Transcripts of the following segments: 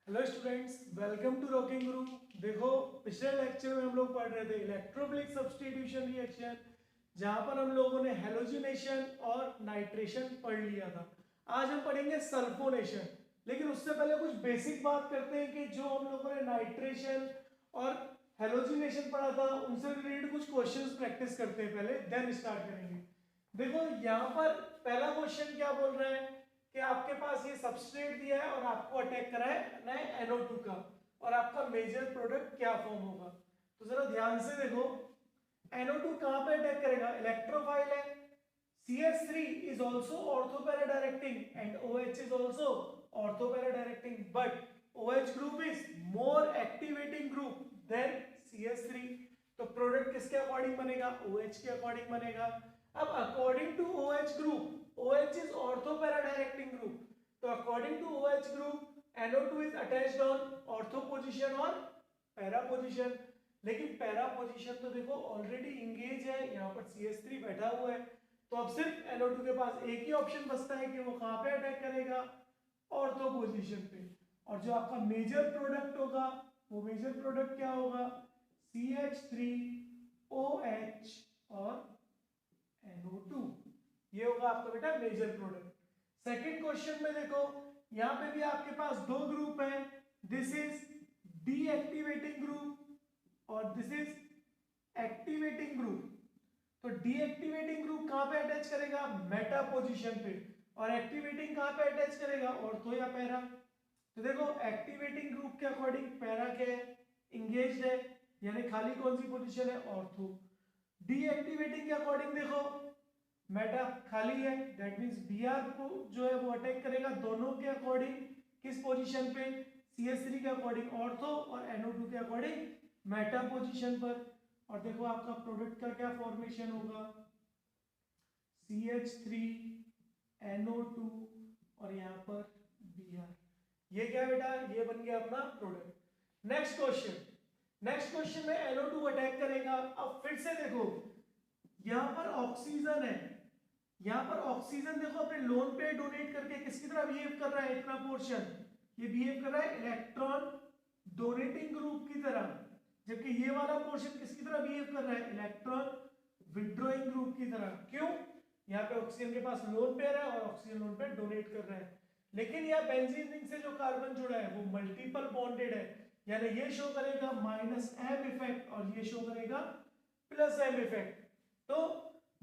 Hello students, welcome to rocking Guru. देखो, पिछले lecture में हम लोग पढ़ रहे थे इलेक्ट्रोफिलिक सब्स्टिट्यूशन रिएक्शन, जहां पर हम लोगों ने हेलोजिनेशन और नाइट्रेशन पढ़ लिया था। आज हम पढ़ेंगे सल्फोनेशन। लेकिन उससे पहले कुछ बेसिक बात करते हैं कि जो हम लोगों ने नाइट्रेशन और हेलोजिनेशन पढ़ा था उनसे रिलेटेड कुछ क्वेश्चंस प्रैक्टिस करते हैं पहले, देन स्टार्ट करेंगे। देखो यहाँ पर पहला क्वेश्चन क्या बोल रहा है कि आपके पास ये सबस्ट्रेट दिया है और आपको अटैक करा है नए NO2 का, और आपका मेजर प्रोडक्ट क्या फॉर्म होगा। तो जरा ध्यान से देखो, NO2 कहां पे अटैक करेगा? इलेक्ट्रोफाइल है। CH3 is also orthopara-directing and OH is also orthopara-directing, but OH group is more activating group than CH3। तो प्रोडक्ट किसके अकॉर्डिंग बनेगा? OH के अकॉर्डिंग बनेगा। अब according to OH group, OH is orthopara-directing group, तो according to OH group NO2 is attached on ortho position और para position. लेकिन para position तो देखो ऑलरेडी इंगेज है, यहाँ पर CH3 बैठा हुआ है, तो अब सिर्फ NO2 के पास एक ही ऑप्शन बचता है कि वो कहाँ पे अटैक करेगा? ऑर्थो पोजीशन पे। और जो आपका मेजर प्रोडक्ट होगा वो मेजर प्रोडक्ट क्या होगा? CH3OH और NO2, ये होगा आपका बेटा मेजर प्रोडक्ट। सेकंड क्वेश्चन में देखो, यहाँ पे भी आपके पास दो ग्रुप है, दिस इज डीएक्टिवेटिंग ग्रुप और दिस इज एक्टिवेटिंग ग्रुप। तो डीएक्टिवेटिंग ग्रुप कहां पे अटैच करेगा? मेटा पोजीशन पे। और एक्टिवेटिंग कहां पे अटैच करेगा? ऑर्थो या पैरा। तो देखो एक्टिवेटिंग ग्रुप के अकॉर्डिंग पैरा क्या है? इंगेज्ड है, यानी खाली कौन सी पोजीशन है? ऑर्थो। डीएक्टिवेटिंग के अकॉर्डिंग देखो मेटा खाली है, दैट मींस Br को जो है वो अटैक करेगा दोनों के अकॉर्डिंग किस पोजीशन पे? CH3 के अकॉर्डिंग ऑर्थो और NO2 के अकॉर्डिंग मेटा पोजीशन पर। और देखो आपका प्रोडक्ट का क्या फॉर्मेशन होगा? CH3NO2 और यहाँ पर Br। ये क्या बेटा? ये बन गया अपना प्रोडक्ट। नेक्स्ट क्वेश्चन में NO2 अटैक करेगा। अब फिर से देखो, यहाँ पर ऑक्सीजन है, यहाँ पर ऑक्सीजन देखो अपने लोन पे डोनेट करके किसकी तरह बिहेव कर रहा है? इतना पोर्शन ये बिहेव कर रहा है इलेक्ट्रॉन डोनेटिंग ग्रुप की तरह, जबकि ये वाला पोर्शन किसकी तरह बिहेव कर रहा है? इलेक्ट्रॉन विड्रॉइंग ग्रुप की तरह। क्यों? यहाँ पे ऑक्सीजन के पास लोन पेयर है और ऑक्सीजन लोन पेयर डोनेट कर रहा है। लेकिन यहाँ बेंजीन रिंग से जो कार्बन जुड़ा है वो मल्टीपल बॉन्डेड है, यानी ये शो करेगा -M इफेक्ट और ये शो करेगा +M इफेक्ट। तो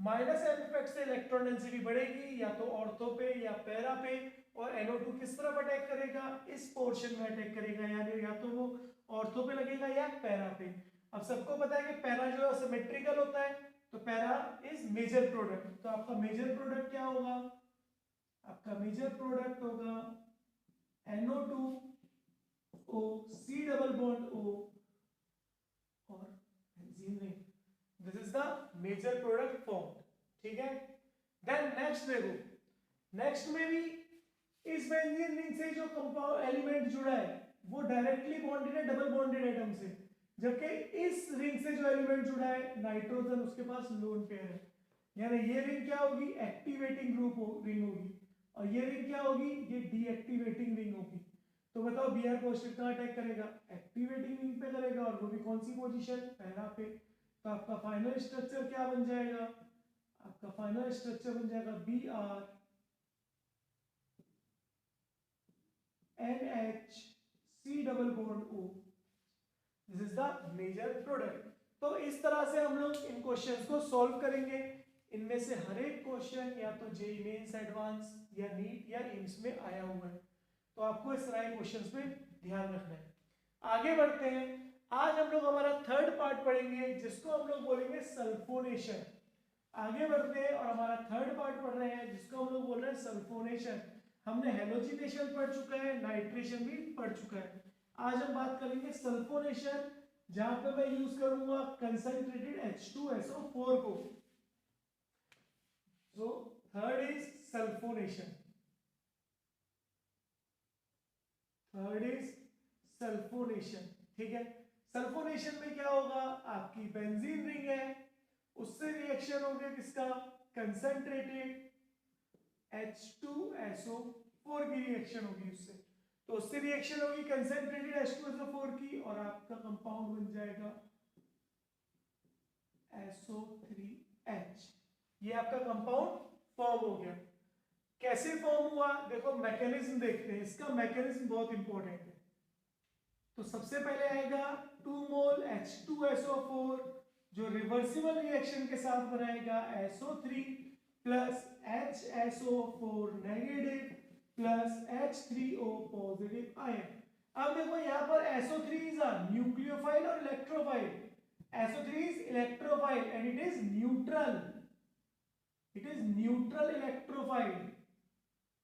-M इफेक्ट से इलेक्ट्रॉन डेंसिटी बढ़ेगी या तो ऑर्थो पे या पैरा पे, और NO2 किस तरफ अटैक करेगा? इस पोर्शन में अटैक करेगा, यानी या तो वो ऑर्थो पे लगेगा या पैरा पे। अब सबको पता है कि पैरा जो है सिमेट्रिकल होता है, तो पैरा इज मेजर प्रोडक्ट। तो आपका मेजर प्रोडक्ट क्या होगा? आपका मेजर प्रोडक्ट होगा NO2O C double bond O और benzene ring. This is the major product form. ठीक है, देन नेक्स्ट देखो, नेक्स्ट में भी इस बेंजीन रिंग से जो कंपाउंड एलिमेंट जुड़ा है वो डायरेक्टली बॉन्डेड है डबल बॉन्डेड एटम से, जबकि इस रिंग से जो एलिमेंट जुड़ा है नाइट्रोजन, उसके पास लोन पेयर है, यानी ये रिंग क्या होगी? एक्टिवेटिंग ग्रुप रिंग होगी, और ये रिंग क्या होगी? ये डीएक्टिवेटिंग रिंग होगी। तो बताओ Br पॉजिटिव कहां अटैक करेगा? एक्टिवेटिंग रिंग पे करेगा, और वो भी कौन सी पोजीशन? पहला पे। तो आपका फाइनल स्ट्रक्चर क्या बन जाएगा? आपका फाइनल स्ट्रक्चर बन जाएगा Br NH C double bond O। This is the major product. तो इस तरह से हम लोग इन क्वेश्चंस को सॉल्व करेंगे। इनमें से हर एक क्वेश्चन या तो जेईई मेंस एडवांस या नीट या एम्स में आया हुआ है, तो आपको इस तरह के क्वेश्चंस पे ध्यान रखना है। आगे बढ़ते हैं, आज हम लोग हमारा थर्ड पार्ट पढ़ेंगे जिसको हम लोग बोलेंगे सल्फोनेशन। आगे बढ़ते हैं और हमारा थर्ड पार्ट पढ़ रहे हैं जिसको हम लोग बोल रहे हैं सल्फोनेशन। हमने हेलोजिनेशन पढ़ चुका है, नाइट्रेशन भी पढ़ चुका है। आज हम बात करेंगे सल्फोनेशन, जहां पे मैं यूज करूंगा कंसंट्रेटेड H2SO4 को। So third is sulphonation. ठीक है, सल्फोनेशन में क्या होगा? आपकी बेंजीन रिंग है, उससे रिएक्शन हो गया किसका? कंसंट्रेटेड H2SO4 की रिएक्शन होगी उससे। तो उससे रिएक्शन होगी कंसेंट्रेटेड H2SO4 की और आपका कंपाउंड बन जाएगा SO3H। ये आपका कंपाउंड फॉर्म हो गया। कैसे फॉर्म हुआ देखो, मैकेनिज्म देखते हैं। इसका मैकेनिज्म बहुत इंपॉर्टेंट है। तो सबसे पहले आएगा 2 मोल H2SO4 जो रिवर्सिबल रिएक्शन के साथ बनाएगा SO3 plus HSO4 negative plus H3O positive ion. अब देखो यहाँ पर SO3 इज अ न्यूक्लियोफाइल और electrophile. SO3 is electrophile and it is neutral. It is neutral electrophile.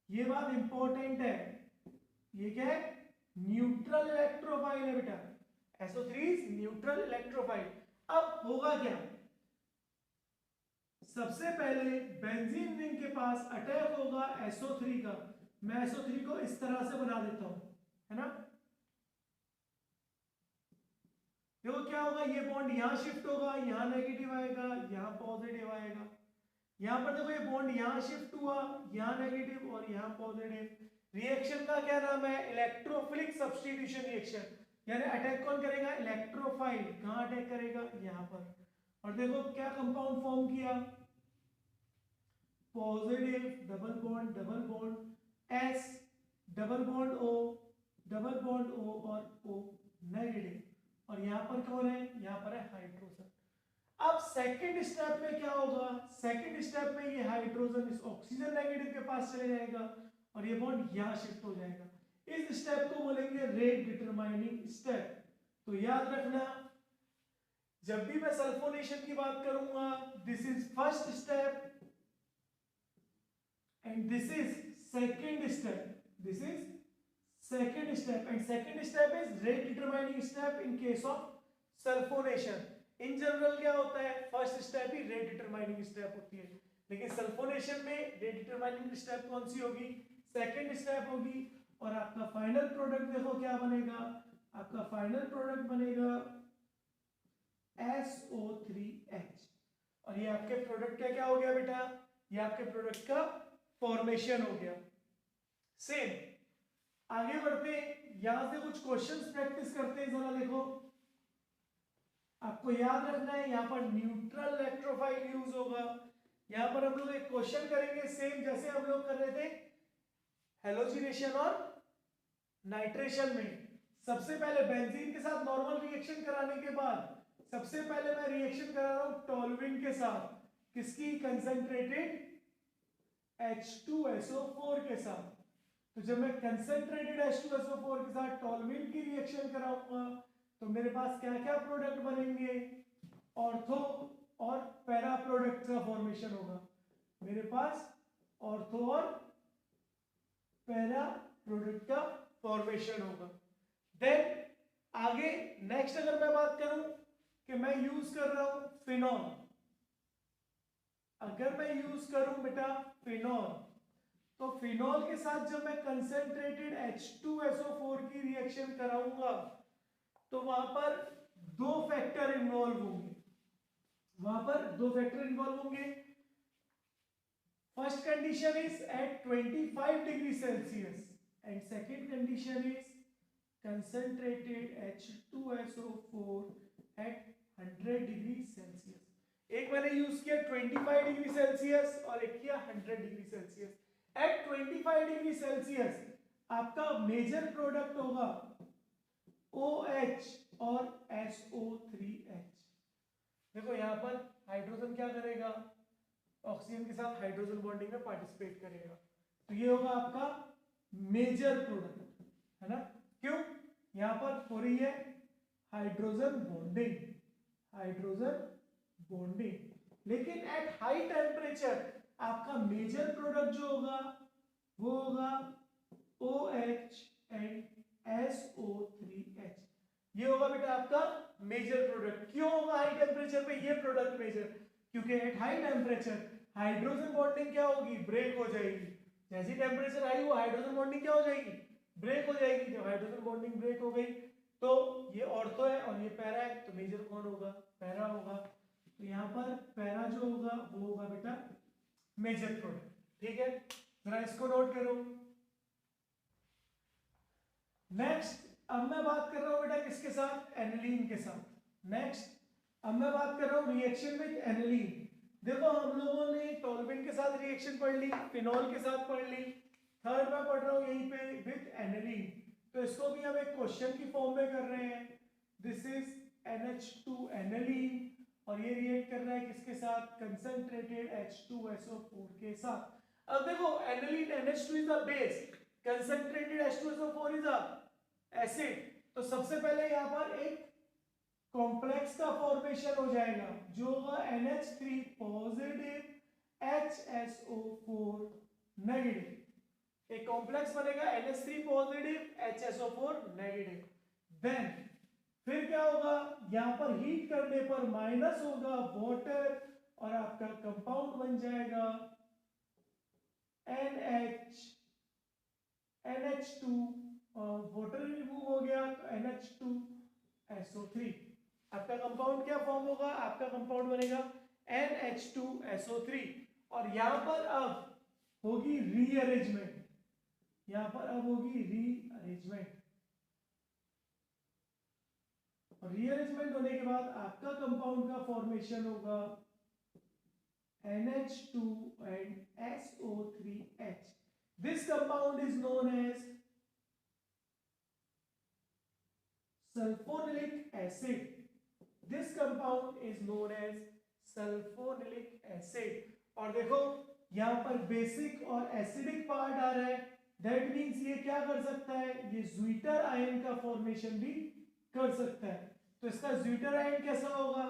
ये बात इंपॉर्टेंट है। ये क्या है? न्यूट्रल इलेक्ट्रोफाइल है बेटा। SO3 is neutral electrophile. अब होगा क्या? सबसे पहले बेंजीन रिंग के पास अटैक होगा SO3 का। मैं SO3 को इस तरह से बना देता हूं, है ना। देखो क्या होगा, ये बॉन्ड यहां शिफ्ट होगा, यहां नेगेटिव आएगा, यहां पॉजिटिव आएगा। यहां पर देखो ये बॉन्ड यहां शिफ्ट हुआ, यहां नेगेटिव और यहां पॉजिटिव। रिएक्शन का क्या नाम है? Electrophilic substitution reaction. यानी अटैक कौन करेगा? इलेक्ट्रोफाइल। कहां अटैक करेगा? यहां पर। और देखो क्या कंपाउंड फॉर्म किया, positive double bond S double bond O और O नेगेटिव। और यहां पर कौन है? यहां पर है हाइड्रोजन। अब सेकंड स्टेप में क्या होगा? सेकंड स्टेप में ये हाइड्रोजन इस ऑक्सीजन नेगेटिव के पास चले जाएगा और ये बॉन्ड यहां शिफ्ट हो जाएगा। इस स्टेप को बोलेंगे रेट डिटरमाइनिंग स्टेप। तो याद रखना, जब भी मैं सल्फोनेशन की बात करूंगा, this is first step and this is second step. This is second step and second step is rate determining step in case of sulfonation. In general क्या होता है? फर्स्ट स्टेप ही रेट डिटरमाइनिंग स्टेप होती है, लेकिन sulphonation में rate determining step कौन सी होगी? Second step होगी। और आपका फाइनल प्रोडक्ट देखो क्या बनेगा? आपका फाइनल प्रोडक्ट बनेगा SO3H। और ये आपके प्रोडक्ट का क्या हो गया बेटा? ये आपके प्रोडक्ट का फॉर्मेशन हो गया। सेम आगे बढ़ते हैं, यहां से कुछ क्वेश्चंस प्रैक्टिस करते हैं। जरा देखो, आपको याद रखना है यहां पर न्यूट्रल इलेक्ट्रोफाइल यूज होगा। यहां पर हम लोग एक क्वेश्चन करेंगे सेम जैसे हम लोग कर रहे थे हेलोजिनेशन और नाइट्रेशन में। सबसे पहले बेंजीन के साथ नॉर्मल रिएक्शन कराने के बाद सबसे पहले मैं रिएक्शन करा रहा हूं टोल्यूइन के साथ। किसकी? कंसंट्रेटेड H2SO4 के साथ। तो जब मैं कंसंट्रेटेड H2SO4 के साथ टोल्यूइन की रिएक्शन कराऊंगा तो मेरे पास क्या क्या प्रोडक्ट बनेंगे? ऑर्थो और पैरा प्रोडक्ट का फॉर्मेशन होगा। मेरे पास ऑर्थो और पैरा प्रोडक्ट का फॉर्मेशन होगा। देन आगे नेक्स्ट अगर मैं बात करूं कि मैं यूज कर रहा हूं फिनॉल। अगर मैं यूज करूं बेटा फिनॉल, तो फिनॉल के साथ जब मैं कंसंट्रेटेड H2SO4 की रिएक्शन कराऊंगा तो वहां पर दो फैक्टर इन्वॉल्व होंगे। First condition is at 25 degree Celsius and second condition is concentrated H2SO4 at 100 degree Celsius. एक मैंने यूज किया 25 डिग्री सेल्सियस और एक किया 100 degree Celsius. At 25 degree Celsius आपका मेजर प्रोडक्ट होगा OH और SO3H। देखो यहां पर हाइड्रोजन क्या करेगा? ऑक्सीजन के साथ हाइड्रोजन बॉन्डिंग में पार्टिसिपेट करेगा। तो ये होगा आपका मेजर प्रोडक्ट, है ना। क्यों? यहां पर हो रही है हाइड्रोजन बॉन्डिंग। लेकिन एट हाई टेम्परेचर आपका मेजर प्रोडक्ट जो होगा वो होगा OH एंड SO3H। ये होगा बेटा आपका मेजर प्रोडक्ट। क्यों होगा हाई टेम्परेचर पे ये प्रोडक्ट मेजर? क्योंकि at high temperature hydrogen bonding क्या होगी? ब्रेक हो जाएगी। जैसी टेम्परेचर हाई हो हाइड्रोजन बॉन्डिंग क्या हो जाएगी? ब्रेक हो जाएगी। जब हाइड्रोजन बॉन्डिंग ब्रेक हो गई तो ये ऑर्थो है और ये पैरा है, तो मेजर कौन होगा? पैरा होगा। तो यहाँ पर पैरा जो होगा वो होगा बेटा मेजर प्रोडक्ट। ठीक है, जरा इसको नोट करो। नेक्स्ट अब मैं बात कर रहा हूं बेटा किसके साथ, एनिलीन के साथ। नेक्स्ट अब मैं बात कर रहा हूं रिएक्शन विद एनिलीन। देखो हम लोगों ने टोल्यूइन के साथ रिएक्शन पढ़ ली, फिनॉल के साथ पढ़ ली, थर्ड में पढ़ रहा हूं यहीं पे विद एनिलीन। तो इसको भी हम एक क्वेश्चन की फॉर्म में कर रहे हैं। दिस इज NH2 एनिलीन और ये रिएक्ट कर रहा है किसके साथ, कंसंट्रेटेड H2SO4 के साथ। अब देखो aniline NH2 is the base, concentrated H2SO4 is a acid. तो सबसे पहले यहाँ पर एक कॉम्प्लेक्स का फॉर्मेशन हो जाएगा जो होगा NH3 पॉजिटिव HSO4 नेगेटिव। एक कॉम्प्लेक्स बनेगा NH3 positive HSO4 negative. Then फिर क्या होगा, यहां पर हीट करने पर माइनस होगा वाटर और आपका कंपाउंड बन जाएगा NH2 और वाटर रिमूव हो गया तो NH2SO3। आपका कंपाउंड क्या फॉर्म होगा, आपका कंपाउंड बनेगा NH2SO3। और यहां पर अब होगी रीअरेंजमेंट, यहां पर अब होगी रीअरेंजमेंट। और रीअरेंजमेंट होने के बाद आपका कंपाउंड का फॉर्मेशन होगा NH2 and SO3H. This compound is known as sulfonylic acid. This compound is known as sulfonylic acid. और देखो यहाँ पर बेसिक और एसिडिक पार्ट आ रहा है, दैट मीन्स ये क्या कर सकता है, ये ज्विटर आयन का फॉर्मेशन भी कर सकता है। तो इसका ज्विटर आयन कैसा होगा,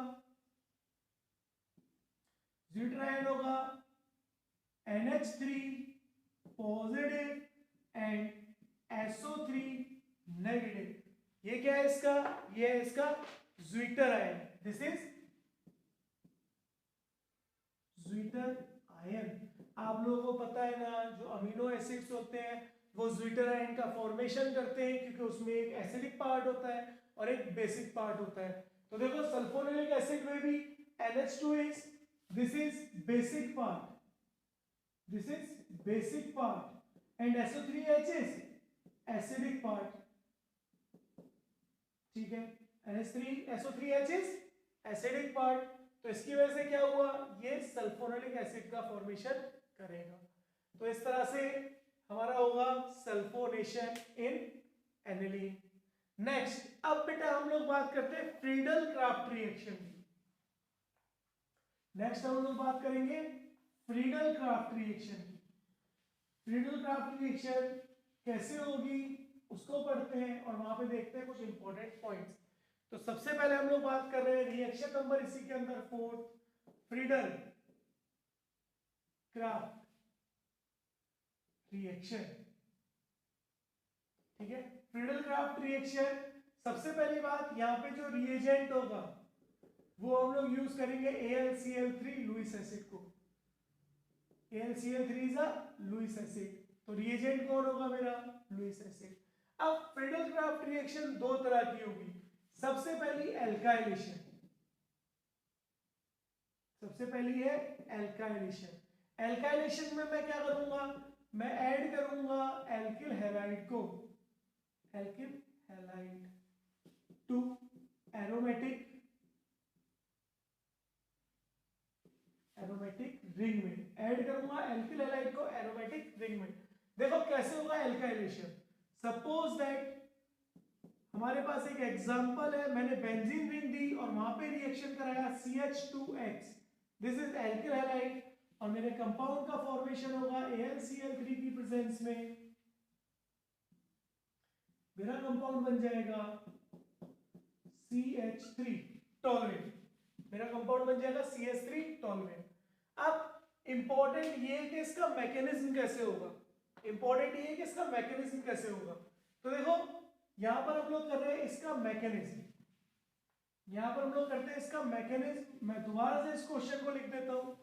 ज्विटर आयन होगा NH3 positive and SO3 negative. ये क्या है इसका, ये है इसका zwitter ion. This is zwitter ion. आप लोगों को पता है ना, जो अमीनो एसिड्स होते हैं वो ज्विटर आयन का फॉर्मेशन करते हैं क्योंकि उसमें एक एसिडिक पार्ट होता है और एक बेसिक पार्ट होता है। तो देखो सल्फोनिलिक एसिड में भी NH2 is, this is basic part, this is basic part and SO3H is acidic part. ठीक है, SO3H इज एसिडिक पार्ट। तो इसकी वजह से क्या हुआ, ये सल्फोनिलिक एसिड का फॉर्मेशन करेगा। तो इस तरह से हमारा होगा सल्फोनेशन इन एनिलीन। नेक्स्ट अब बेटा हम लोग बात करते हैं फ्रीडल क्राफ्ट रिएक्शन की। नेक्स्ट हम लोग बात करेंगे फ्रीडल क्राफ्ट रिएक्शन की। फ्रीडल क्राफ्ट रिएक्शन कैसे होगी उसको पढ़ते हैं और वहां पे देखते हैं कुछ इंपॉर्टेंट पॉइंट्स। तो सबसे पहले हम लोग बात कर रहे हैं रिएक्शन नंबर इसी के अंदर 4, फ्रीडल क्राफ्ट रिएक्शन। ठीक है, फ्रीडल क्राफ्ट रिएक्शन, सबसे पहली बात यहाँ पे जो रिएजेंट होगा वो हम लोग यूज करेंगे AlCl3 लुईस एसिड को। AlCl3 is a Lewis acid, तो रिएजेंट कौन होगा मेरा, लुईस एसिड। अब फ्रीडल क्राफ्ट रिएक्शन दो तरह की होगी। सबसे पहली एल्काइलेशन, सबसे पहली है एल्काइलेशन। एल्काइलेशन में मैं क्या करूंगा, मैं ऐड करूंगा एल्किल हैलाइड को, alkyl halide to aromatic ring में, ऐड करूंगा एल्किल हैलाइड को एरोमेटिक रिंग में। देखो कैसे होगा एल्काइलेशन। सपोज दैट हमारे पास एक एग्जांपल है, मैंने बेंजीन रिंग दी और वहां पे रिएक्शन कराया CH2X, this is alkyl halide, और मेरे कंपाउंड का फॉर्मेशन होगा AlCl3 की प्रेजेंस में। मेरा कंपाउंड बन जाएगा CH3 टॉलरेट, मेरा कंपाउंड बन जाएगा CH3 टॉलरेट। अब इंपॉर्टेंट ये है कि इसका मैकेनिज्म कैसे होगा, इंपॉर्टेंट ये है कि इसका मैकेनिज्म कैसे होगा। तो देखो यहां पर हम लोग कर रहे हैं इसका मैकेनिज्म, यहां पर हम लोग करते हैं इसका मैकेनिज्म। मैं दोबारा से इस क्वेश्चन को लिख देता हूं।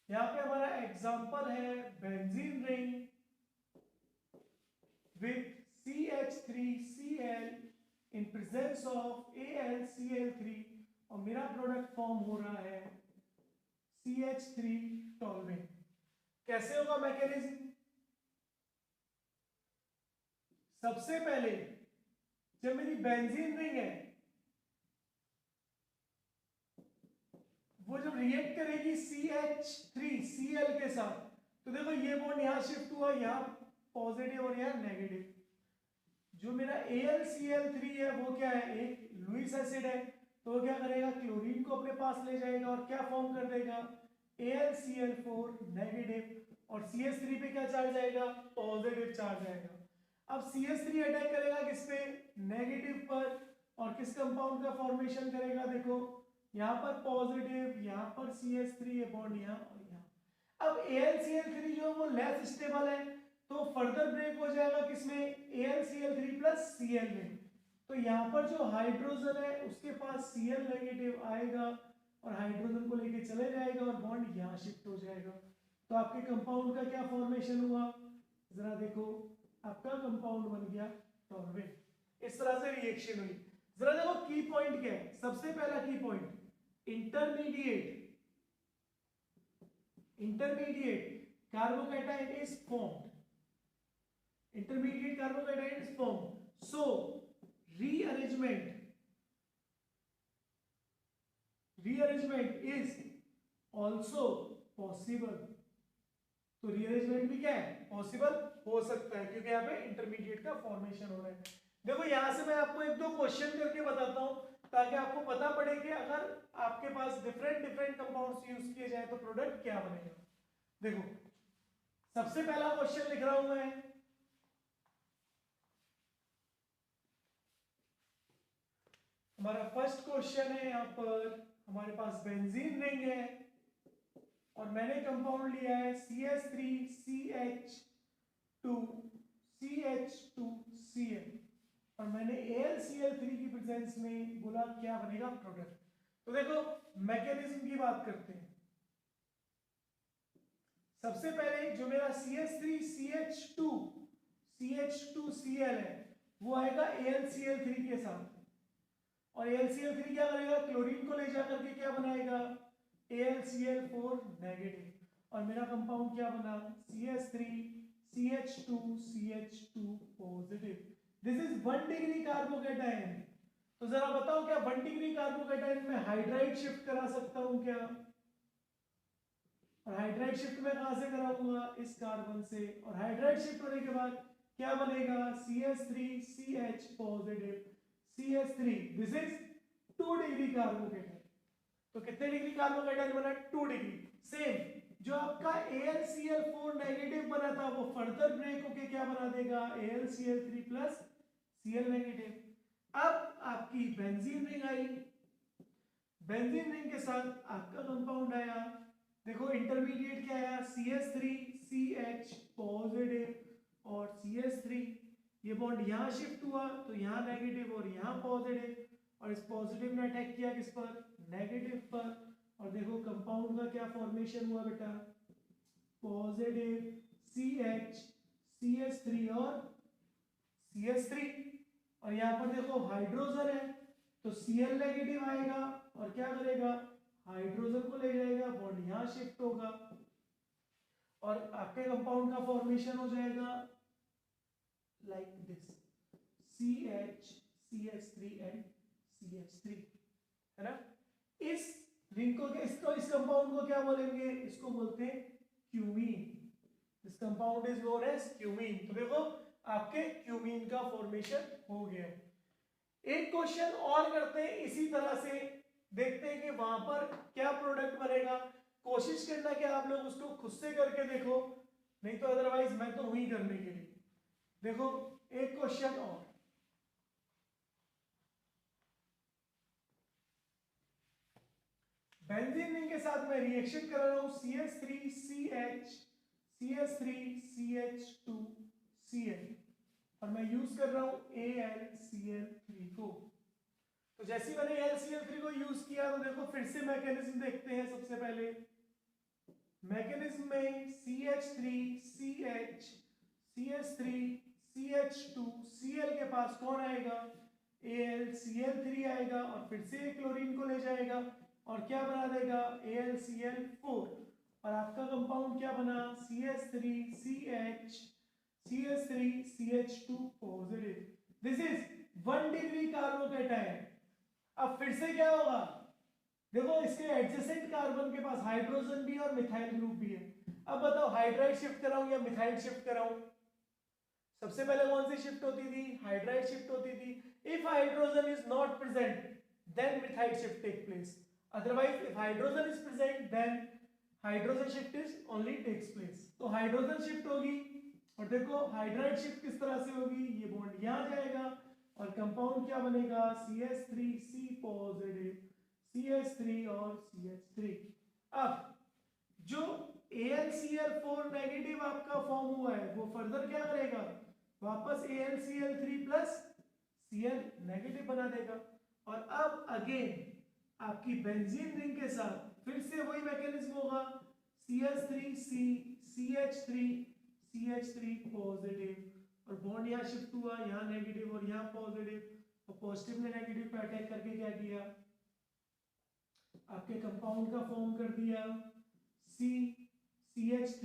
यहां पे हमारा एग्जांपल है benzene ring with CH3Cl in presence of AlCl3 और मेरा प्रोडक्ट फॉर्म हो रहा है CH3 टॉलरेट। कैसे होगा मैकेनिज्म, सबसे पहले जब मेरी बेंजीन रिंग है वो जब रिएक्ट करेगी CH3Cl के साथ, तो देखो ये बॉन्ड यहाँ शिफ्ट हुआ, यहाँ पॉजिटिव और यहाँ नेगेटिव। जो मेरा AlCl3 है वो क्या है, एक लुईस एसिड है, तो वो क्या करेगा, क्लोरीन को अपने पास ले जाएगा और क्या फॉर्म कर देगा, AlCl4 नेगेटिव, और CH3 पे क्या चार्ज आएगा, पॉजिटिव चार्ज आएगा। अब CH3 अटैक करेगा किस पे, नेगेटिव पर, और किस कंपाउंड का फॉर्मेशन करेगा, देखो यहाँ पर पॉजिटिव, यहाँ पर CH3, ये बॉन्ड यहाँ और यहाँ। अब AlCl3 जो है वो लेस स्टेबल है, तो फर्दर ब्रेक हो जाएगा किसमें, AlCl3 प्लस Cl में। तो यहाँ पर जो हाइड्रोजन है उसके पास Cl नेगेटिव आएगा और हाइड्रोजन को लेके चले जाएगा और बॉन्ड यहाँ शिफ्ट हो जाएगा। तो आपके कंपाउंड का क्या फॉर्मेशन हुआ, जरा देखो, आपका कंपाउंड बन गया टॉर्बिन। इस तरह से रिएक्शन हुई। जरा देखो की पॉइंट क्या है, सबसे पहला की point, intermediate carbocation is formed, intermediate carbocation is formed, so rearrangement is also possible। तो rearrangement भी क्या है, पॉसिबल हो सकता है, क्योंकि यहाँ पे इंटरमीडिएट का फॉर्मेशन हो रहा है। देखो यहाँ से मैं आपको एक दो क्वेश्चन करके बताता हूँ ताकि आपको पता पड़े कि अगर आपके पास डिफरेंट कंपाउंड्स यूज किए जाए तो प्रोडक्ट क्या बनेगा। देखो सबसे पहला क्वेश्चन लिख रहा हूं मैं, हमारा फर्स्ट क्वेश्चन है, यहाँ पर हमारे पास बेंजीन रिंग है और मैंने कंपाउंड लिया है CH3CH2CH2Cl और मैंने AlCl3 की प्रेजेंस में बोला क्या बनेगा प्रोडक्ट। तो देखो मैकेनिज्म की बात करते हैं। सबसे पहले जो मेरा CH3CH2CH2Cl है वो आएगा AlCl3 के साथ, और AlCl3 क्या करेगा, क्लोरीन को ले जाकर के क्या बनाएगा, AlCl4 नेगेटिव, और मेरा कंपाउंड क्या बना, CH3CH2CH2 positive. This is 1 degree carbocation. तो जरा बताओ क्या 1 डिग्री कार्बोकैटायन में हाइड्राइड शिफ्ट करा सकता हूं क्या, और हाइड्राइड शिफ्ट मैं कहां से कराऊंगा, इस कार्बन से, और हाइड्राइड शिफ्ट होने के बाद क्या बनेगा, CH3CH positive CH3, this is 2 degree carbocation. तो कितने डिग्री कार्बोकैटायन बना, 2 डिग्री। सेम जो आपका AlCl4 नेगेटिव बना था वो फर्दर ब्रेक होके क्या बना देगा, AlCl3 प्लस Cl नेगेटिव। अब आपकी बेंजीन रिंग आई, बेंजीन रिंग के साथ आपका कंपाउंड आया, देखो इंटरमीडिएट क्या आया, CH3CH पॉजिटिव और CH3, ये बॉन्ड यहाँ शिफ्ट हुआ तो यहाँ नेगेटिव और यहाँ पॉजिटिव, और इस पॉजिटिव ने अटैक किया किस पर, नेगेटिव पर, और देखो कंपाउंड का क्या फॉर्मेशन हुआ बेटा, पॉजिटिव CH CH3 और CH3, और यहाँ पर देखो हाइड्रोजन है तो Cl नेगेटिव आएगा और क्या करेगा, हाइड्रोजन को ले जाएगा, बॉन्ड यहाँ शिफ्ट होगा और आपके कंपाउंड का फॉर्मेशन हो जाएगा like this, CH CH3 and CH3, है ना। इस रिंग को, इस कंपाउंड को क्या बोलेंगे, इसको बोलते हैं cumene. This compound is known as cumene. तो देखो आपके क्यूमीन का फॉर्मेशन हो गया। एक क्वेश्चन और करते हैं इसी तरह से, देखते हैं कि वहां पर क्या प्रोडक्ट बनेगा। कोशिश करना कि आप लोग उसको खुद से करके देखो, नहीं तो अदरवाइज मैं तो हुई करने के लिए। देखो एक क्वेश्चन और, बेंजीन रिंग के साथ मैं रिएक्शन कर रहा हूं CH3CH2Cl और मैं यूज कर रहा हूं AlCl3 को। तो जैसे ही मैंने AlCl3 को यूज किया तो देखो फिर से मैकेनिज्म देखते हैं। सबसे पहले मैकेनिज्म में CH3CH2Cl के पास कौन आएगा, AlCl3 आएगा और फिर से क्लोरीन को ले जाएगा और क्या बना देगा, AlCl4, और आपका कंपाउंड क्या बना, CH3CH CH3 CH2 positive, this is 1 degree carbocation. अब फिर से क्या होगा, देखो इसके एडजेसेंट कार्बन के पास हाइड्रोजन भी और मिथाइल ग्रुप भी है। अब बताओ हाइड्राइड शिफ्ट कराऊं या मिथाइल शिफ्ट कराऊं? सबसे पहले कौन सी शिफ्ट होती थी? हाइड्राइड शिफ्ट होती थी। If hydrogen is not present then methyl shift take place, otherwise if hydrogen is present then hydrogen shift is only takes place. तो हाइड्रोजन शिफ्ट होगी, और देखो हाइड्राइड शिफ्ट किस तरह से होगी, ये बॉन्ड यहां जाएगा और कंपाउंड क्या बनेगा, CH3C पॉजिटिव, CH3 और CH3। अब जो AlCl4 नेगेटिव आपका फॉर्म हुआ है वो फर्दर क्या करेगा, वापस AlCl3 प्लस Cl नेगेटिव बना देगा। और अब अगेन आपकी बेंजीन रिंग के साथ फिर से वही मैकेनिज्म होगा, CH3C CH3 CH3 पॉजिटिव, और बॉन्ड यहाँ शिफ्ट हुआ, यहाँ नेगेटिव और यहाँ पॉजिटिव, और पॉजिटिव ने नेगेटिव पे अटैक करके क्या किया, आपके कंपाउंड का फॉर्म कर दिया CH3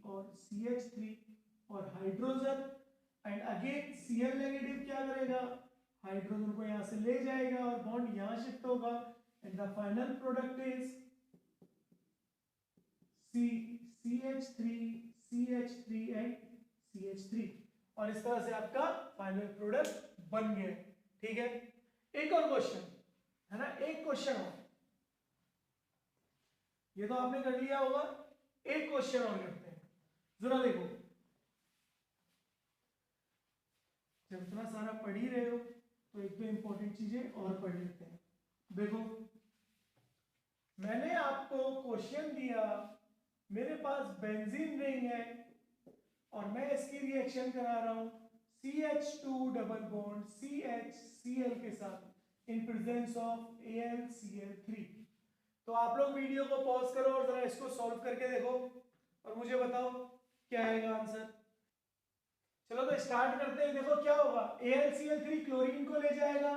और CH3 और hydrogen, and again Cl negative क्या करेगा, हाइड्रोजन को यहां से ले जाएगा और बॉन्ड यहां शिफ्ट होगा, and the final product is CH3 and CH3, और इस तरह से आपका फाइनल प्रोडक्ट बन गया। ठीक है, एक और क्वेश्चन है ना, एक क्वेश्चन और, ये तो आपने कर लिया होगा, एक क्वेश्चन और करते हैं, जरा देखो, जब इतना सारा पढ़ ही रहे हो तो एक दो इंपॉर्टेंट चीजें और पढ़ लेते हैं। देखो मैंने आपको क्वेश्चन दिया, मेरे पास बेंजीन रिंग है और मैं इसकी रिएक्शन करा रहा हूं CH2 डबल बॉन्ड CHCl के साथ इन प्रेजेंस ऑफ AlCl3। तो आप लोग वीडियो को पॉज करो और जरा इसको सॉल्व करके देखो और मुझे बताओ क्या आएगा आंसर। चलो तो स्टार्ट करते हैं। देखो क्या होगा, AlCl3 क्लोरीन को ले जाएगा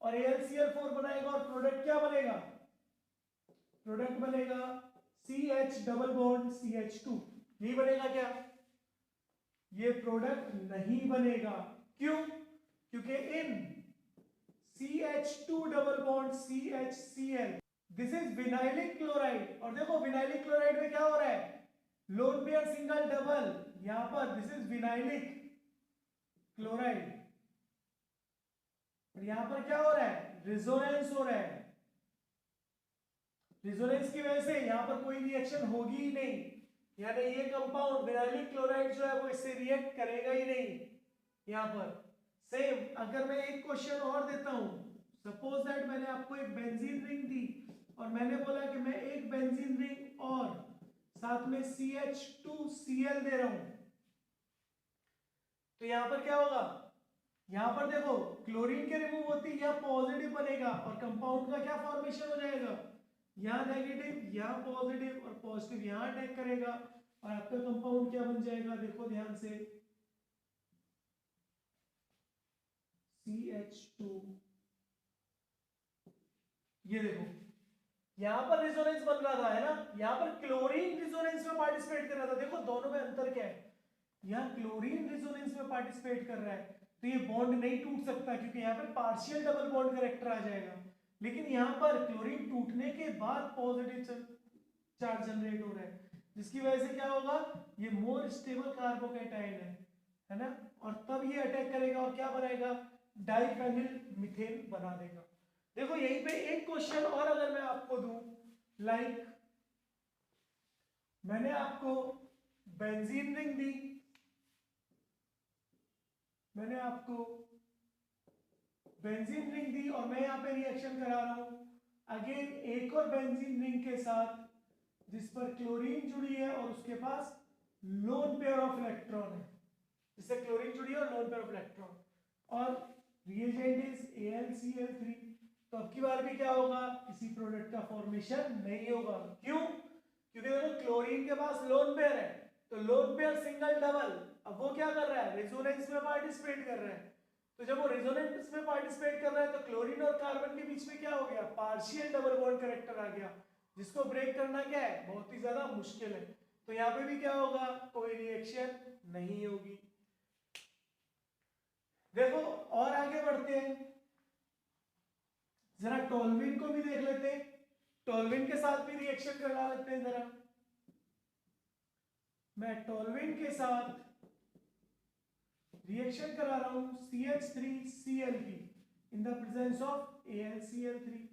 और AlCl4 बनाएगा, और प्रोडक्ट क्या बनेगा, प्रोडक्ट बनेगा CH डबल बॉन्ड CH2। यही बनेगा क्या, ये प्रोडक्ट नहीं बनेगा, क्यों, क्योंकि इन CH2 double bond CHCl this is vinylic chloride, और देखो विनाइलिक क्लोराइड में क्या हो रहा है, लोन पेयर सिंगल डबल, यहां पर दिस इज विनाइलिक क्लोराइड, और यहां पर क्या हो रहा है, रिजोनेंस हो रहा है। रिजोनेंस की वजह से यहां पर कोई रिएक्शन होगी ही नहीं, यानी ये कंपाउंड विनाइलिक क्लोराइड जो है वो इससे रिएक्ट करेगा ही नहीं। यहां पर सेम अगर मैं एक क्वेश्चन और देता हूं, सपोज दैट मैंने आपको एक बेंजीन रिंग दी और मैंने बोला कि मैं एक बेंजीन रिंग और साथ में CH2Cl दे रहा हूं, तो यहां पर क्या होगा, यहां पर देखो क्लोरीन के रिमूव होती है, यहां पॉजिटिव बनेगा और कंपाउंड का क्या फॉर्मेशन हो जाएगा, यहां नेगेटिव यहां पॉजिटिव, और पॉजिटिव यहां अटैक करेगा और आपका कंपाउंड क्या बन जाएगा, देखो ध्यान से CH2। ये देखो यहां पर रिजोनेंस बन रहा था, है ना, यहां पर क्लोरीन रिजोनेंस में पार्टिसिपेट कर रहा था। देखो दोनों में अंतर क्या है, यहां क्लोरीन रिजोनेंस में पार्टिसिपेट कर रहा है तो ये बॉन्ड नहीं टूट सकता क्योंकि यहाँ पे पार्शियल डबल बॉन्ड करेक्टर आ जाएगा, लेकिन यहाँ पर क्लोरीन टूटने के बाद पॉजिटिव चार्ज जनरेट हो रहा है, जिसकी वजह से क्या होगा, ये मोर स्टेबल कार्बोकैटायन है ना, और तब ये अटैक करेगा और क्या बनाएगा, डाइफेनिल मीथेन बना देगा। देखो यहीं पे एक क्वेश्चन और अगर मैं आपको दूं, लाइक मैंने आपको बेंजीन रिंग दी, मैंने आपको बेंजीन रिंग दी और मैं यहां पे रिएक्शन करा रहा हूं अगेन एक और बेंजीन रिंग के साथ जिस पर क्लोरीन जुड़ी है और उसके पास लोन पेयर ऑफ इलेक्ट्रॉन है, जिससे क्लोरीन जुड़ी है और लोन पेयर ऑफ इलेक्ट्रॉन, और रिएजेंट इज AlCl3। तो अब की बार भी क्या होगा, किसी प्रोडक्ट का फॉर्मेशन नहीं होगा, क्यों, क्योंकि देखो क्लोरीन के पास लोन पेयर है, तो लोन पेयर सिंगल डबल, अब वो क्या कर रहा है, रेजोनेंस में पार्टिसिपेट कर रहा है, तो जब वो रेजोनेंस में पार्टिसिपेट कर रहा है तो क्लोरीन और कार्बन के बीच में क्या हो गया, पार्शियल डबल बॉन्ड कैरेक्टर आ गया, जिसको ब्रेक करना क्या है, बहुत ही ज्यादा मुश्किल है। तो यहाँ पे भी क्या होगा, कोई रिएक्शन नहीं होगी। देखो और आगे बढ़ते हैं, जरा टोल्यूइन को भी देख लेते हैं। टोल्यूइन के साथ भी रिएक्शन करा लेते हैं जरा। मैं टोल्यूइन के साथ रिएक्शन करा रहा हूं CH3Cl की in the presence of AlCl3।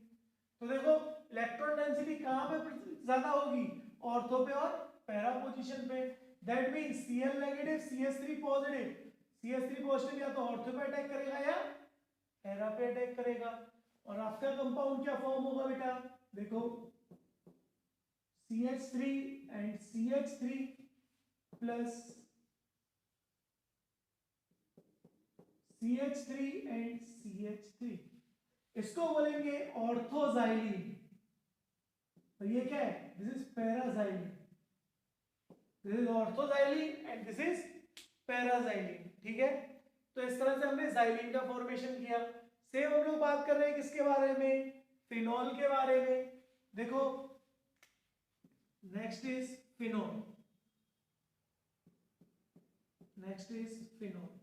तो देखो इलेक्ट्रॉन डेंसिटी कहां पे ज्यादा होगी, ऑर्थो पे और पैरा पोजीशन पे। That means Cl negative CH3 positive, CH3 positive या तो ऑर्थो पे अटैक करेगा या पैरा पे अटैक करेगा। और आपका कंपाउंड क्या फॉर्म होगा बेटा, देखो CH3 and CH3 plus CH3 and CH3, इसको बोलेंगे ऑर्थोजाइलिन। तो ये क्या है, this is पैराजाइलिन, this is ऑर्थोजाइलिन and this is पैराजाइलिन। ठीक है, तो इस तरह से हमने जाइलिन का फॉर्मेशन किया। सेम हम लोग बात कर रहे हैं किसके बारे में, फिनॉल के बारे में। देखो next is phenol, next is phenol.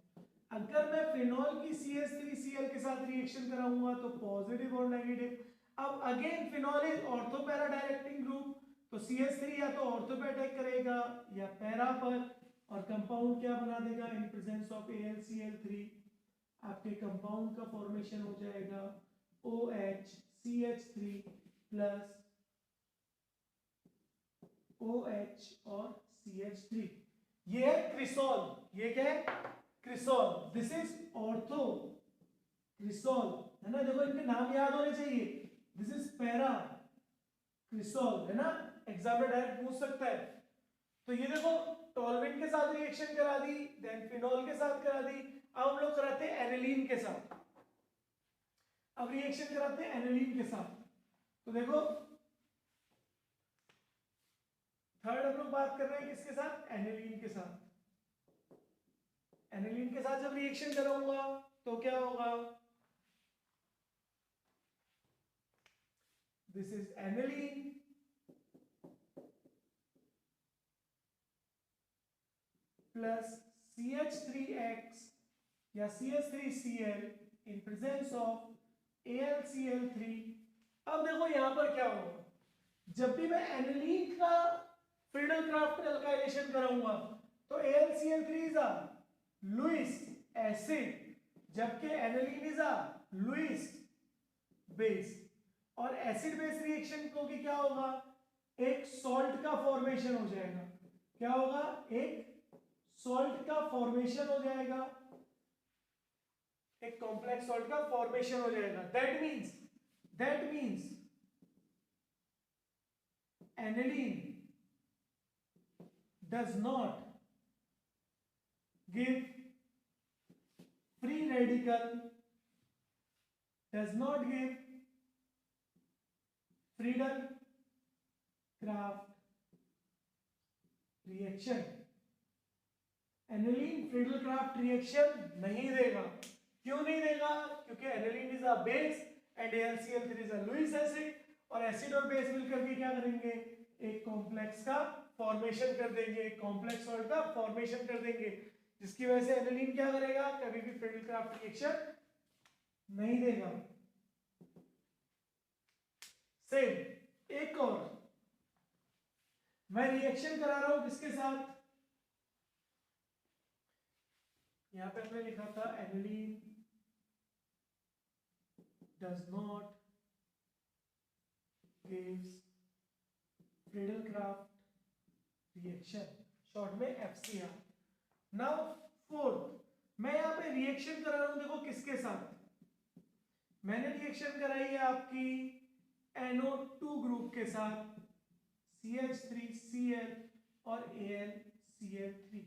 अगर मैं फिनॉल की CH3Cl के साथ रिएक्शन कराऊंगा तो पॉजिटिव और नेगेटिव। अब again phenol is ortho para directing group, तो CH3 या तो ऑर्थो पे अटैक करेगा या पैरा पर, और कंपाउंड क्या बना देगा, इन प्रेजेंस ऑफ AlCl3 आपके कंपाउंड का फॉर्मेशन हो जाएगा OHCH3 प्लस OH और CH3। ये है क्रिसॉल, ये क्या है, क्रिसॉल। दिस इज ऑर्थो क्रिसॉल, है ना। देखो इनके नाम याद होने चाहिए। दिस इज पैरा क्रिसॉल, है ना, एग्जाम में डायरेक्ट पूछ सकता है। तो ये देखो टोल्यूइन के साथ रिएक्शन करा दी, देन फिनॉल के साथ करा दी। अब हम लोग कराते हैं एनिलीन के साथ। अब रिएक्शन कराते हैं एनिलीन के साथ। तो देखो थर्ड हम लोग बात कर रहे हैं किसके साथ, एनिलीन के साथ। एनिलीन के साथ जब रिएक्शन कराऊंगा तो क्या होगा, this is aniline plus CH3X या CH3Cl in presence of AlCl3। अब देखो यहां पर क्या होगा, जब भी मैं एनिलीन का फ्रीडल क्राफ्ट अल्काइलेशन कराऊंगा तो AlCl3 is a Lewis acid, जबकि aniline is a Lewis base. और एसिड बेस रिएक्शन को कि क्या होगा, एक सॉल्ट का फॉर्मेशन हो जाएगा। क्या होगा, एक सॉल्ट का फॉर्मेशन हो जाएगा, एक कॉम्प्लेक्स सॉल्ट का फॉर्मेशन हो जाएगा। That means aniline does not give free radical, does not give Friedel Crafts reaction। Aniline Friedel Crafts reaction नहीं देगा। क्यों नहीं देगा, क्योंकि aniline is a base and AlCl3 is a Lewis acid, और एसिड और बेस मिलकर के क्या करेंगे, एक कॉम्प्लेक्स का फॉर्मेशन कर देंगे, एक कॉम्प्लेक्स सॉल्ट का फॉर्मेशन कर देंगे, जिसकी वजह से एनिलीन क्या करेगा, कभी भी फ्रीडल क्राफ्ट रिएक्शन नहीं देगा। सेम एक और मैं रिएक्शन करा रहा हूं किसके साथ, यहां पे हमने लिखा था aniline does not gives Friedel Crafts reaction, short में FCR। नाउ फोर्थ मैं यहां पे रिएक्शन करा रहा हूं, देखो किसके साथ, मैंने रिएक्शन कराई है आपकी NO2 ग्रुप के साथ, CH3Cl और AlCl3।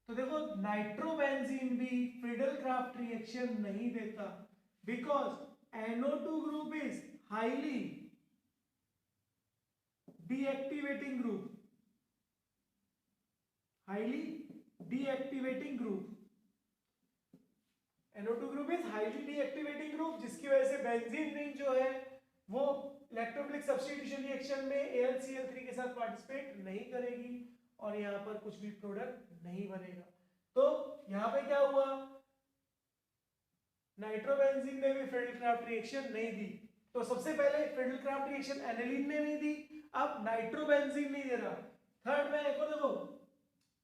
तो देखो नाइट्रोबेंजीन भी फ्रीडल क्राफ्ट रिएक्शन नहीं देता, because NO2 group is highly deactivating group, highly deactivating group. NO2 group is highly deactivating group, जिसकी वजह से बेंजीन रिंग जो है वो इलेक्ट्रोफिलिक सब्स्टिट्यूशन रिएक्शन में AlCl3 के साथ पार्टिसिपेट नहीं करेगी, और यहाँ पर कुछ भी प्रोडक्ट नहीं बनेगा। तो यहाँ पे क्या हुआ, नाइट्रोबेंजीन ने भी फ्रीडल-क्राफ्ट रिएक्शन नहीं दी। तो सबसे पहले फ्रीडल-क्राफ्ट रिएक्शन एनिलीन ने नहीं दी, अब नाइट्रोबेंजीन नहीं दे रहा। थर्ड में एक और देखो,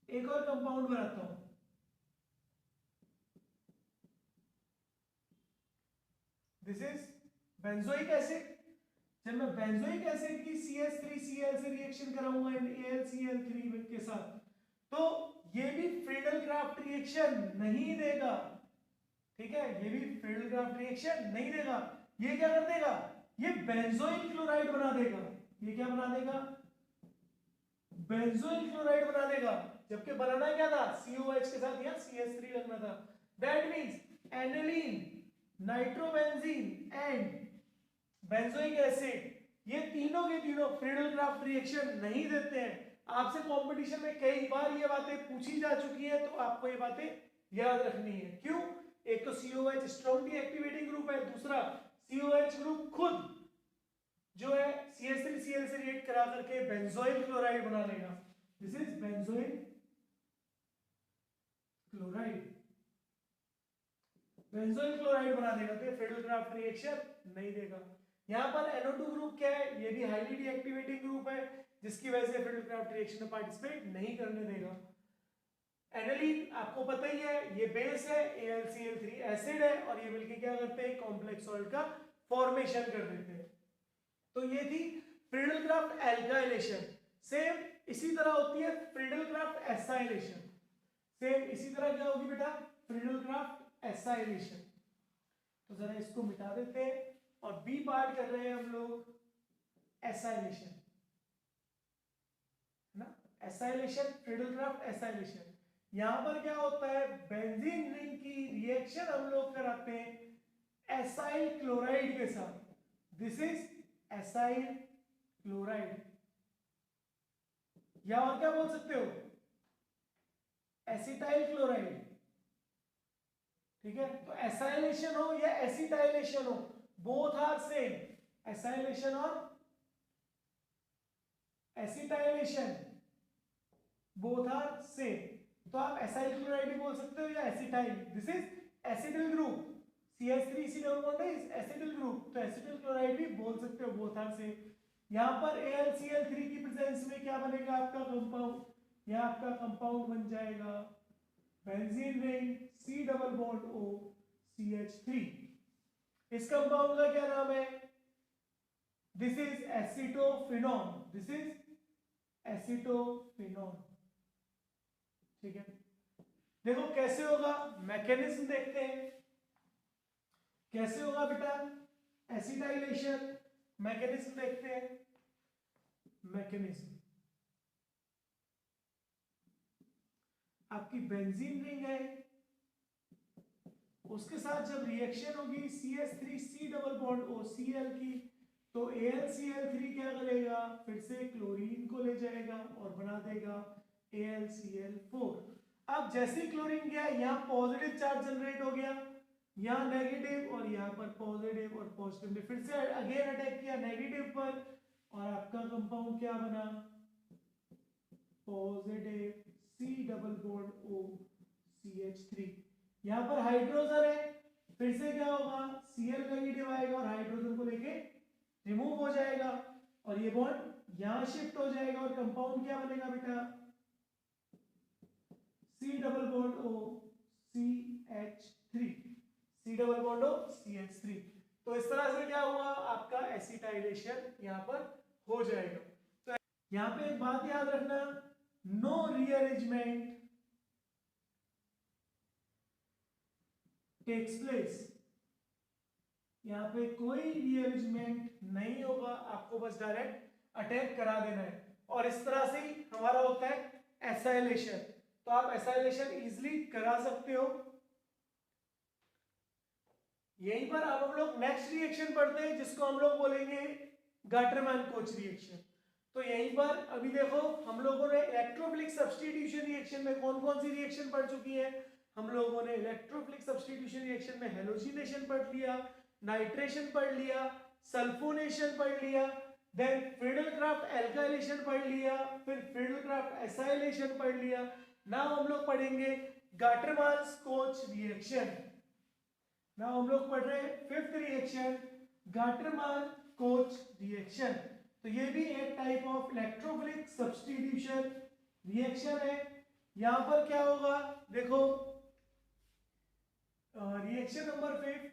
एक और कंपाउंड बनाता हूं, दिस इज बेंजोइक एसिड। जब मैं बेंजोइक एसिड की CH3Cl से रिएक्शन कराऊंगा AlCl3 के साथ, तो ये भी फ्रीडल-क्राफ्ट रिएक्शन नहीं देगा, ठीक है, ये भी फ्रीडल-क्राफ्ट रिएक्शन नहीं देगा। ये क्या कर देगा, ये बेंजोइल क्लोराइड बना देगा। ये क्या बना देगा, बेंजोइल क्लोराइड बना देगा, जबकि बनाना क्या था, COH के साथ यहाँ CH3 लगना था। That means aniline, nitrobenzene and benzoic acid, ये तीनों के तीनों फ्रीडल-क्राफ्ट रिएक्शन नहीं देते हैं। आपसे कंपटीशन में कई बार ये बातें पूछी जा चुकी है, तो आपको ये बातें याद रखनी है। क्यों, एक तो COH स्ट्रांगली एक्टिवेटिंग ग्रुप है, दूसरा COH ग्रुप खुद जो है CH3Cl से रिएक्ट करा करके बेंजोइल क्लोराइड बना लेगा। This is benzoyl chloride, benzoyl chloride बना देगा, तो ये फ्रीडल-क्राफ्ट रिएक्शन नहीं देगा। यहाँ पर NO2 ग्रुप क्या है, ये भी हाईली डीएक्टिवेटिंग ग्रुप है, जिसकी वजह से फ्रीडल-क्राफ्ट रिएक्शन में पार्टिसिपेट नहीं करने देगा। एनिलीन आपको पता ही है, ये बेस है, AlCl3 एसिड है, और ये मिलके क्या करते हैं, कॉम्प्लेक्स सॉल्ट का फॉर्मेशन कर देते हैं। तो ये थी फ्रीडल-क्राफ्ट एल्काइलेशन। सेम इसी तरह होती है फ्रीडल-क्राफ्ट एसाइलेशन। सेम इसी तरह क्या होगी बेटा, फ्रीडल-क्राफ्ट एसाइलेशन। तो जरा इसको मिटा देते हैं और बी पार्ट कर रहे हैं हम लोग, एसाइलेशन, है ना, एसाइलेशन, फ्रीडल-क्राफ्ट एसाइलेशन। यहां पर क्या होता है, बेंजीन रिंग की रिएक्शन हम लोग कराते हैं एसाइल क्लोराइड के साथ। दिस इज एसाइल क्लोराइड, या और क्या बोल सकते हो, एसिटाइल क्लोराइड, ठीक है। तो एसाइलेशन हो या एसिटाइलेशन हो, बोथ आर सेम, एसाइलेशन और एसिटाइलेशन बोथ आर सेम। तो आप एसाइल क्लोराइड भी बोल सकते हो या acetyl. This is acetyl group, CH3C double bond is acetyl group, तो एसिटिल क्लोराइड भी बोल सकते हो, बोथ आर सेम। यहां पर AlCl3 की प्रेजेंस में क्या बनेगा आपका कंपाउंड, यह आपका कंपाउंड बन जाएगा benzene ring C double bond O CH3। इस कंपाउंड का क्या नाम है, this is acetophenone, this is acetophenone, ठीक है। देखो कैसे होगा, मैकेनिज्म देखते हैं कैसे होगा बेटा, एसिटाइलेशन, मैकेनिज्म देखते हैं। मैकेनिज्म, आपकी बेंजीन रिंग है, उसके साथ जब रिएक्शन होगी CH3C डबल बॉन्ड OCl की, तो AlCl3 क्या करेगा, फिर से क्लोरीन को ले जाएगा और बना देगा AlCl4। अब जैसे क्लोरीन गया, यहाँ पॉजिटिव चार्ज जनरेट हो गया, यहाँ नेगेटिव, और यहाँ पर पॉजिटिव और पॉजिटिव ने फिर से अगेन अटैक किया नेगेटिव पर, और आपका कंपाउंड क्या बना, positive C double bond O CH3। यहाँ पर हाइड्रोजन है, फिर से क्या होगा, Cl नेगेटिव आएगा और हाइड्रोजन को लेके रिमूव हो जाएगा, और ये बॉन्ड यहां शिफ्ट हो जाएगा, और कंपाउंड क्या बनेगा बेटा, C double bond O CH3, C double bond O CH3। तो इस तरह से क्या हुआ, आपका एसिटाइलेशन यहां पर हो जाएगा। तो यहां पे एक बात याद रखना, नो रीअरेंजमेंट टेक्स प्लेस, यहाँ पे कोई रीअरेंजमेंट नहीं होगा, आपको बस डायरेक्ट अटैक करा देना है, और इस तरह से ही हमारा होता है एसाइलेशन। तो आप एसाइलेशन इजीली करा सकते हो। यहीं पर अब हम लोग नेक्स्ट रिएक्शन पढ़ते हैं, जिसको हम लोग बोलेंगे गाटरमैन-कोच रिएक्शन। तो यहीं पर अभी देखो, हम लोगों ने इलेक्ट्रोफिलिक सब्स्टिट्यूशन रिएक्शन में कौन कौन सी रिएक्शन पढ़ चुकी है, हम लोगों ने इलेक्ट्रोफिलिक सब्स्टिट्यूशन रिएक्शन में हेलोजिनेशन पढ़ लिया, नाइट्रेशन पढ़ लिया, सल्फोनेशन पढ़ लिया, देन फ्रीडलक्राफ्ट एल्काइलेशन पढ़ लिया, फिर फ्रीडलक्राफ्ट एसाइलेशन पढ़ लिया। नाउ हम लोग पढ़ेंगे गाटरमान्स कोच रिएक्शन। नाउ हम लोग पढ़ रहे हैं fifth reaction, Gattermann Koch reaction. तो ये भी एक type of electrophilic substitution reaction है। यहां पर क्या होगा देखो, reaction number 5,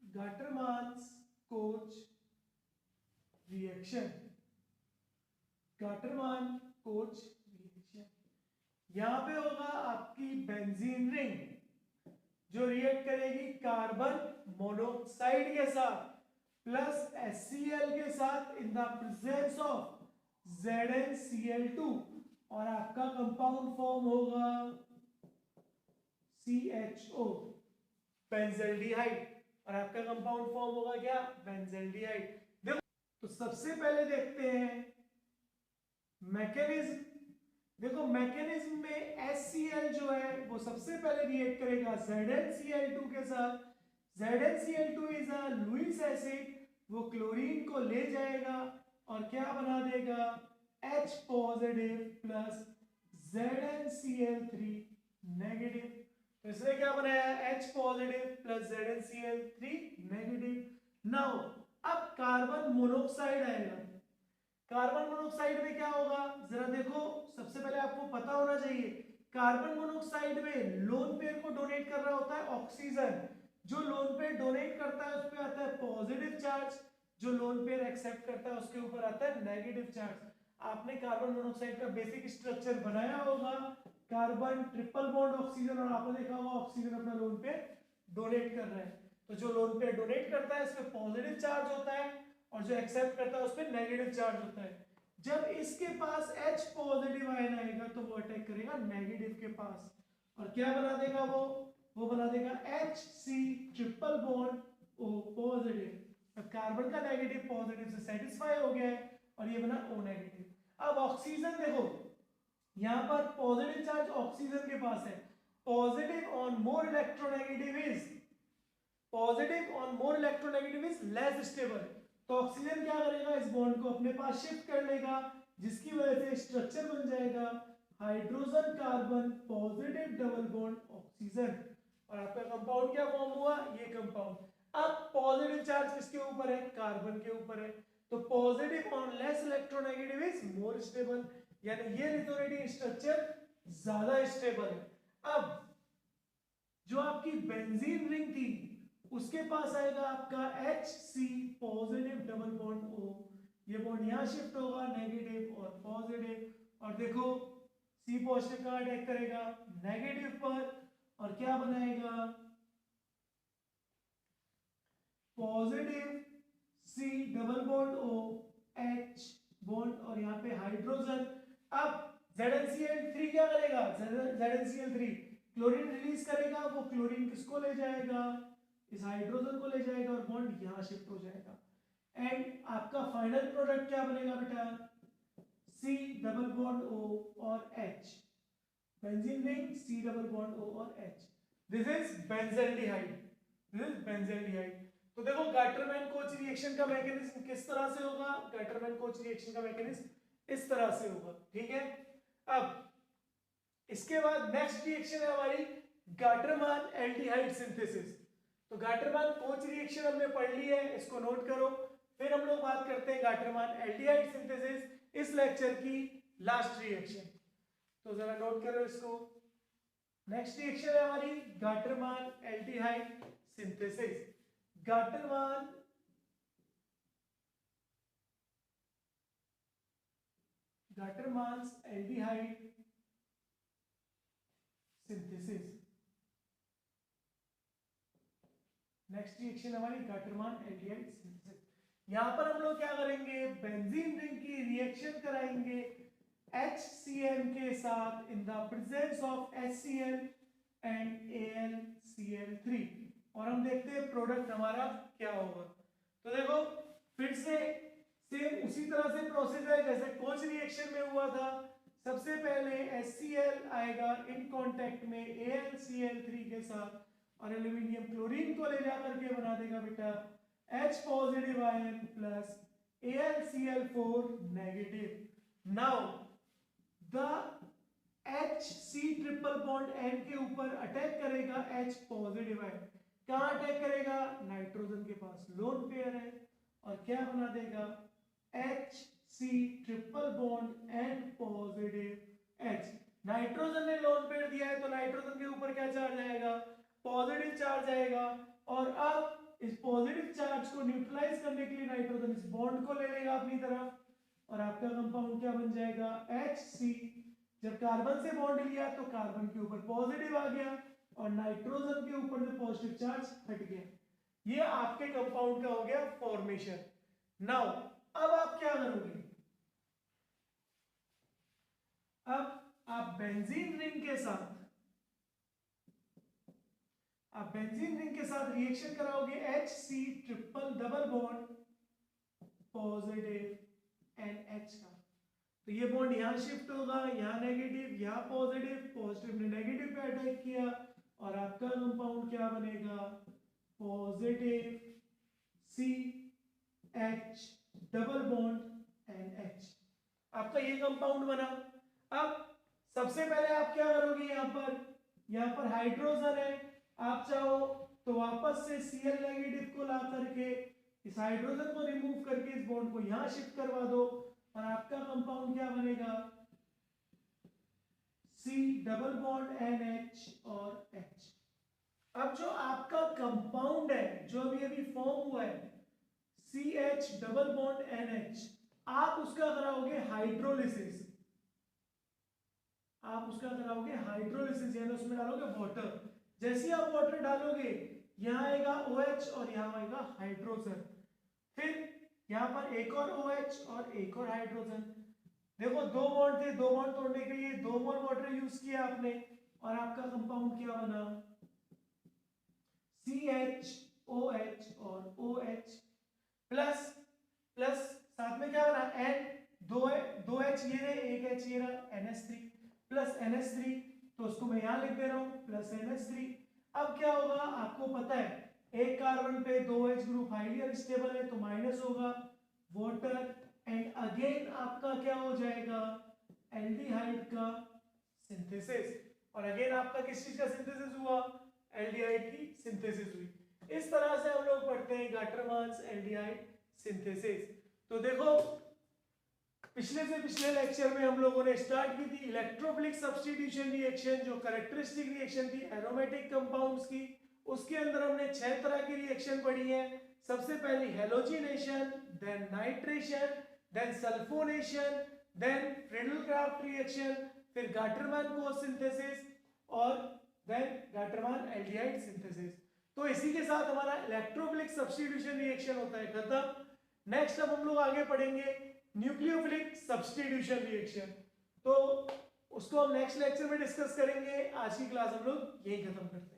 Gattermann's Koch reaction. Gattermann Koch reaction, यहां पे होगा आपकी बेंजीन रिंग जो रिएक्ट करेगी कार्बन मोनोऑक्साइड के साथ प्लस HCl के साथ in the presence of ZnCl2, और आपका कंपाउंड फॉर्म होगा CHO बेंजल्डिहाइड, और आपका कंपाउंड फॉर्म होगा क्या, बेंजल्डिहाइड। देखो तो सबसे पहले देखते हैं मैकेनिज्म। देखो मैकेनिज्म में HCl जो है वो सबसे पहले रिएक्ट करेगा ZnCl2 के साथ। ZnCl2 is a Lewis acid, वो क्लोरीन को ले जाएगा और क्या बना देगा, H positive plus ZnCl3 negative. तो इसने क्या बनाया, H positive plus ZnCl3 negative. Now अब कार्बन मोनोऑक्साइड आएगा। कार्बन मोनोऑक्साइड में क्या होगा, जरा देखो, सबसे पहले आपको पता होना चाहिए कार्बन मोनोऑक्साइड में लोन पेयर को डोनेट कर रहा होता है ऑक्सीजन। जो लोन पेयर डोनेट करता है उस पे आता है पॉजिटिव चार्ज, जो लोन पेयर एक्सेप्ट करता है उसके ऊपर आता है नेगेटिव चार्ज। आपने कार्बन मोनोऑक्साइड का बेसिक स्ट्रक्चर बनाया होगा, कार्बन ट्रिपल बॉन्ड ऑक्सीजन, और आपने देखा होगा ऑक्सीजन अपना लोन पेयर डोनेट कर रहा है। तो जो लोन पेयर डोनेट करता है इसमें पॉजिटिव चार्ज होता है, और जो एक्सेप्ट करता है उस पर नेगेटिव चार्ज होता है। जब इसके पास H पॉजिटिव आयन आएगा तो वो अटैक करेगा नेगेटिव के पास, और क्या बना देगा वो बना देगा HC triple bond O positive. अब कार्बन का नेगेटिव पॉजिटिव से सेटिस्फाई हो गया है और ये बना O नेगेटिव। अब ऑक्सीजन देखो, यहां पर पॉजिटिव चार्ज ऑक्सीजन के पास है, positive on more electronegative is less stable. तो ऑक्सीजन क्या करेगा, इस बॉन्ड को अपने पास शिफ्ट कर लेगा, जिसकी वजह से स्ट्रक्चर बन जाएगा hydrogen carbon positive double bond oxygen, और आपका कंपाउंड क्या फॉर्म हुआ, ये कंपाउंड। अब पॉजिटिव चार्ज किसके ऊपर है, कार्बन के ऊपर है, तो positive on less electronegative is more stable, यानी ये रिजोनेटिंग स्ट्रक्चर ज्यादा स्टेबल है। अब जो आपकी बेंजीन रिंग थी उसके पास आएगा आपका HC positive double bond O, ये बॉन्ड यहां शिफ्ट होगा नेगेटिव और पॉजिटिव, और देखो C पॉजिटिव का अटैक करेगा नेगेटिव पर, और क्या बनाएगा positive C double bond O H bond, और यहाँ पे हाइड्रोजन। अब ZnCl3 क्या करेगा, ZnCl3 क्लोरीन रिलीज करेगा, वो क्लोरीन किसको ले जाएगा, इस हाइड्रोजन को ले जाएगा, और बॉन्ड यहां शिफ्ट हो जाएगा। एंड आपका फाइनल प्रोडक्ट क्या बनेगा बेटा, C डबल बॉन्ड O और H, benzene ring C double bond O और H। दिस इज बेंजल्डिहाइड, तो देखो गाटरमैन कोच रिएक्शन का मैकेनिज्म किस तरह से होगा, गाटरमैन कोच रिएक्शन का मैकेनिज्म इस तरह से होगा, ठीक है। अब इसके बाद नेक्स्ट रिएक्शन है हमारी गाटरमान एल्डिहाइड सिंथेसिस। तो गाटरमान कोच रिएक्शन हमने पढ़ ली है, इसको नोट करो। फिर हम लोग बात करते हैं गाटरमान एल्डिहाइड सिंथेसिस, इस लेक्चर की लास्ट रिएक्शन, तो जरा नोट करो इसको। नेक्स्ट रिएक्शन है हमारी Gattermann aldehyde synthesis. Gattermann aldehyde synthesis, next reaction हमारी गाटरमान एल्डिहाइड सिंथेसिस। यहां पर हम लोग क्या करेंगे, बेंजीन रिंग की रिएक्शन कराएंगे HCl के साथ in the presence of HCl and AlCl3, और हम देखते हैं प्रोडक्ट हमारा क्या होगा। तो देखो फिर से सेम उसी तरह से प्रोसेस है जैसे कोच रिएक्शन में हुआ था। सबसे पहले HCl आएगा इन कांटेक्ट में AlCl3 के साथ, और एल्यूमिनियम क्लोरीन को ले जाकर के बना देगा बेटा H positive ion plus AlCl4 negative. Now the HC triple bond N के ऊपर अटैक करेगा H पॉजिटिव आयन। कहाँ अटैक करेगा? नाइट्रोजन के पास लोन पेयर है और क्या बना देगा HC triple bond N positive H। Nitrogen ने लोन पेयर दिया है तो नाइट्रोजन के ऊपर क्या चार्ज आएगा? पॉजिटिव चार्ज आएगा। और अब इस पॉजिटिव चार्ज को न्यूट्रलाइज करने के लिए नाइट्रोजन इस बॉन्ड को ले लेगा अपनी तरफ और आपका कंपाउंड क्या बन जाएगा HC। जब कार्बन से बॉन्ड लिया तो कार्बन के ऊपर पॉजिटिव आ गया और नाइट्रोजन के ऊपर से पॉजिटिव चार्ज हट गया। ये आपके कंपाउंड का हो गया फॉर्मेशन। नाउ अब आप क्या करोगे? अब आप बेंजीन रिंग के साथ रिएक्शन कराओगे HC triple double bond positive NH का। तो ये बॉन्ड यहां शिफ्ट होगा, यहां नेगेटिव, यहां पॉजिटिव, पॉजिटिव ने नेगेटिव पे अटैक किया और आपका कंपाउंड क्या बनेगा? Positive CH double bond NH। आपका ये कंपाउंड बना। अब सबसे पहले आप क्या करोगे? यहाँ पर हाइड्रोजन है, आप चाहो तो वापस से Cl नेगेटिव को ला करके इस हाइड्रोजन को रिमूव करके इस बॉन्ड को यहां शिफ्ट करवा दो और आपका कंपाउंड क्या बनेगा? C डबल बॉन्ड NH और H। अब जो आपका कंपाउंड है जो अभी फॉर्म हुआ है CH डबल बॉन्ड NH, आप उसका कराओगे हाइड्रोलिसिस। यानी उसमें डालोगे वाटर। जैसे ही आप वाटर डालोगे यहाँ आएगा OH और यहाँ आएगा हाइड्रोजन। फिर यहाँ पर एक और OH और एक और हाइड्रोजन। देखो दो बॉन्ड थे, दो बॉन्ड तोड़ने के लिए 2 मोल वाटर यूज किया आपने और आपका कंपाउंड क्या बना? CHOH और OH प्लस साथ में क्या बना? N, 2 H ये रहे, 1 H ये रहा, NH3 प्लस NH3, तो उसको मैं यहाँ लिख दे रहा हूँ प्लस NH3। अब क्या होगा? आपको पता है एक कार्बन पे 2H ग्रुप हाईली अनस्टेबल है तो माइनस होगा वाटर एंड अगेन आपका क्या हो जाएगा? एल्डिहाइड का सिंथेसिस। और अगेन आपका किस चीज का सिंथेसिस हुआ? एल्डिहाइड की सिंथेसिस हुई। इस तरह से हम लोग पढ़ते हैं गाटरमान्स एल्डिहाइड सिंथेसिस। तो देखो पिछले लेक्चर में हम लोगों ने स्टार्ट की थी इलेक्ट्रोफिलिक सब्स्टिट्यूशन रिएक्शन, जो कैरेक्टरिस्टिक रिएक्शन थी एरोमेटिक कंपाउंड्स की। उसके अंदर हमने 6 तरह की रिएक्शन पढ़ी है। सबसे पहली halogenation, then nitration, then sulphonation, then Friedel Crafts reaction, फिर गाटरमान को सिंथेसिस और देन गाटरमान एल्डिहाइड सिंथेसिस। तो इसी के साथ हमारा इलेक्ट्रोफिलिक सब्स्टिट्यूशन रिएक्शन होता है खत्म। नेक्स्ट अब हम लोग आगे पढ़ेंगे न्यूक्लियोफिलिक सब्स्टिट्यूशन रिएक्शन। तो उसको हम नेक्स्ट लेक्चर में डिस्कस करेंगे। आज की क्लास हम लोग यही खत्म करते हैं।